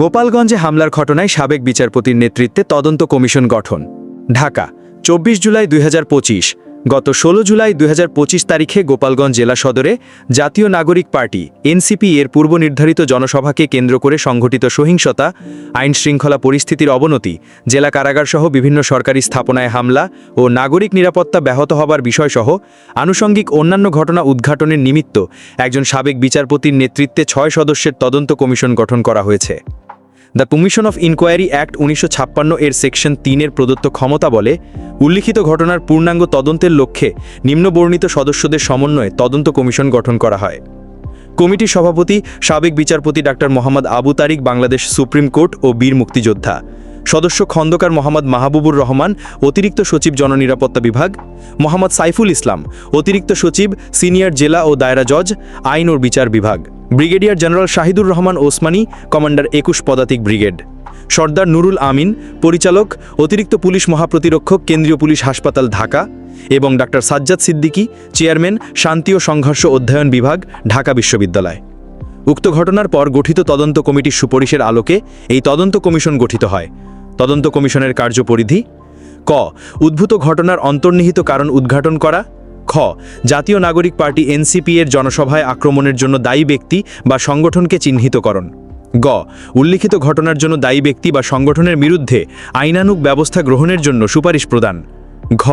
গোপালগঞ্জে হামলার ঘটনায় সাবেক বিচারপতির নেতৃত্বে তদন্ত কমিশন গঠন। ঢাকা, ২৪ জুলাই ২০২৫। গত ১৬ জুলাই ২০২৫ তারিখে গোপালগঞ্জ জেলা সদরে জাতীয় নাগরিক পার্টি এনসিপি এর পূর্বনির্ধারিত জনসভাকে কেন্দ্র করে সংঘটিত সহিংসতা, আইনশৃঙ্খলা পরিস্থিতির অবনতি, জেলা কারাগারসহ বিভিন্ন সরকারি স্থাপনায় হামলা ও নাগরিক নিরাপত্তা ব্যাহত হবার বিষয়সহ আনুষঙ্গিক অন্যান্য ঘটনা উদ্ঘাটনের নিমিত্ত একজন সাবেক বিচারপতির নেতৃত্বে ৬ সদস্যের তদন্ত কমিশন গঠন করা হয়েছে। The commission of inquiry act ১৯৫৬ এর সেকশন ৩ এর প্রদত্ত ক্ষমতা বলে উল্লিখিত ঘটনার পূর্ণাঙ্গ তদন্তের লক্ষ্যে নিম্নবর্ণিত সদস্যদের সমন্বয়ে তদন্ত কমিশন গঠন করা হয়। কমিটির সভাপতি সাবেক বিচারপতি ডাক্তার মোহাম্মদ আবু তারিক, বাংলাদেশ সুপ্রিম কোর্ট ও বীর মুক্তিযোদ্ধা। সদস্য খন্দকার মোহাম্মদ মাহবুবুর রহমান, অতিরিক্ত সচিব জননিরাপত্তা বিভাগ। মোহাম্মদ সাইফুল ইসলাম, অতিরিক্ত সচিব, সিনিয়র জেলা ও দায়রা জজ, আইন ও বিচার বিভাগ। Brigadier general Shahidur Rahman Osmani, commander ২১ পদাতিক ব্রিগেড। সর্দার নুরুল আমিন, পরিচালক, অতিরিক্ত পুলিশ মহাপ্রতিরক্ষক, কেন্দ্রীয় পুলিশ হাসপাতাল, ঢাকা। এবং ডাক্তার সাজ্জাদ সিদ্দিকী, চেয়ারম্যান, শান্তি ও সংঘর্ষ অধ্যয়ন বিভাগ, ঢাকা বিশ্ববিদ্যালয়। উক্ত ঘটনার পর গঠিত তদন্ত কমিটির সুপারিশের আলোকে এই তদন্ত কমিশন গঠিত হয়। তদন্ত কমিশনের কার্যপরিধি: ক. উদ্ভূত ঘটনার অন্তর্নিহিত কারণ উদ্ঘাটন করা। খ. জাতীয় নাগরিক পার্টি এনসিপি এর জনসভায় আক্রমণের জন্য দায়ী ব্যক্তি বা সংগঠনকে চিহ্নিতকরণ। গ. উল্লিখিত ঘটনার জন্য দায়ী ব্যক্তি বা সংগঠনের বিরুদ্ধে আইনানুগ ব্যবস্থা গ্রহণের জন্য সুপারিশ প্রদান। ঘ.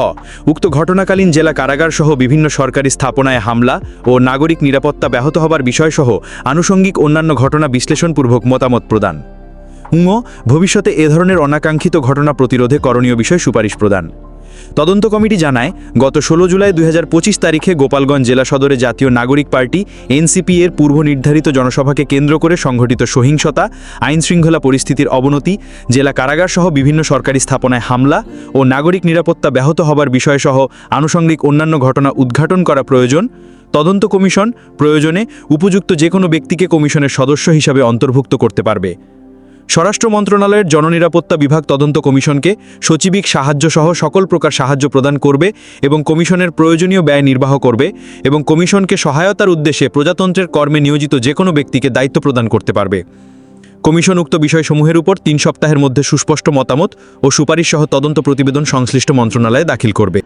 উক্ত ঘটনাকালীন জেলা কারাগারসহ বিভিন্ন সরকারি স্থাপনায় হামলা ও নাগরিক নিরাপত্তা ব্যাহত হবার বিষয়সহ আনুষঙ্গিক অন্যান্য ঘটনা বিশ্লেষণপূর্বক মতামত প্রদান। ঙ. ভবিষ্যতে এ ধরনের অনাকাঙ্ক্ষিত ঘটনা প্রতিরোধে করণীয় বিষয় সুপারিশ প্রদান। তদন্ত কমিটি জানায়, গত ১৬ জুলাই ২০২৫ তারিখে গোপালগঞ্জ জেলা সদরে জাতীয় নাগরিক পার্টি এনসিপি এর পূর্বনির্ধারিত জনসভাকে কেন্দ্র করে সংঘটিত সহিংসতা, আইনশৃঙ্খলা পরিস্থিতির অবনতি, জেলা কারাগারসহ বিভিন্ন সরকারি স্থাপনায় হামলা ও নাগরিক নিরাপত্তা ব্যাহত হবার বিষয়সহ আনুষঙ্গিক অন্যান্য ঘটনা উদ্ঘাটন করা প্রয়োজন। তদন্ত কমিশন প্রয়োজনে উপযুক্ত যে কোনো ব্যক্তিকে কমিশনের সদস্য হিসাবে অন্তর্ভুক্ত করতে পারবে। স্বরাষ্ট্র মন্ত্রণালয়ের জননিরাপত্তা বিভাগ তদন্ত কমিশনকে সচিবিক সাহায্য সহ সকল প্রকার সাহায্য প্রদান করবে এবং কমিশনের প্রয়োজনীয় ব্যয় নির্বাহ করবে এবং কমিশনকে সহায়তার উদ্দেশ্যে প্রজাতন্ত্রের কর্মে নিয়োজিত যে কোনো ব্যক্তিকে দায়িত্ব প্রদান করতে পারবে। কমিশন উক্ত বিষয়সমূহের উপর ৩ সপ্তাহের মধ্যে সুস্পষ্ট মতামত ও সুপারিশ সহ তদন্ত প্রতিবেদন সংশ্লিষ্ট মন্ত্রণালয়ে দাখিল করবে।